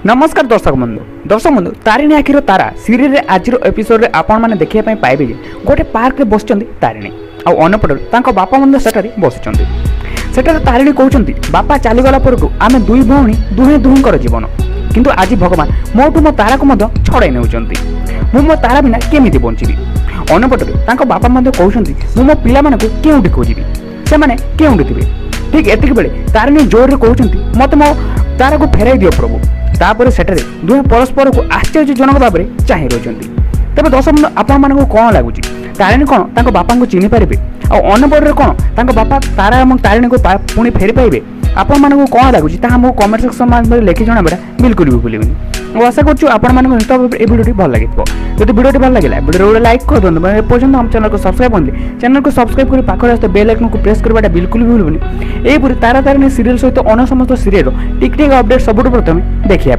नमस्कार दर्शक बंधु तारिणी आखिर तारा सीरीज आज एपिसोड आपण मैंने देखा पाइबे गोटे पार्क में बस तारिणी आनपटे बापा मन सेठारे बसुँच सेठारे तारिणी कहते बापा चलीगला पर आम दुई भौणी दुहे दुहींकर जीवन किंतु आज भगवान मोटू मो तारा को छड़ाई नौकरी मु मो तारा बिना केमी बंची अनपटे बापा कहते मु मो पिला क्यों खोजी से मैंने क्यों थे ठीक एतिक बेले तारिणी जोर कहते मत मो तारा को फेराई दियो प्रभु तापर सेठारे दुहे परस्पर को आश्चर्यजनक भाव में चाह रही तेज दर्शक बंधु आपण कौन लगुच तारिणी कौन बापा को चिन्ह पारे अनपटे कौन बापा तारा और तारिणी को पुणी फेरी पाइबे आपण कौन लगुच मो कमेंट सेक्शन में लिखि जनाबा बिल्कुल भी भूलें आशा करें भिडियो भल लगे जब भिडियो भल लगे भिडियो गोटे लाइक कर दिखाँ एपर्तन हम चैनल को सब्सक्राइब करते चैनल को सब्सक्राइब कर पाखे बेल आइकन को प्रेस करवाटा बिल्कुल भी भूलुनि यहपरी तारा तारिणी सीरियल सहित अन्य समस्त सीरियल टिक टिक अपडेट सबुठ प्रथम देखा।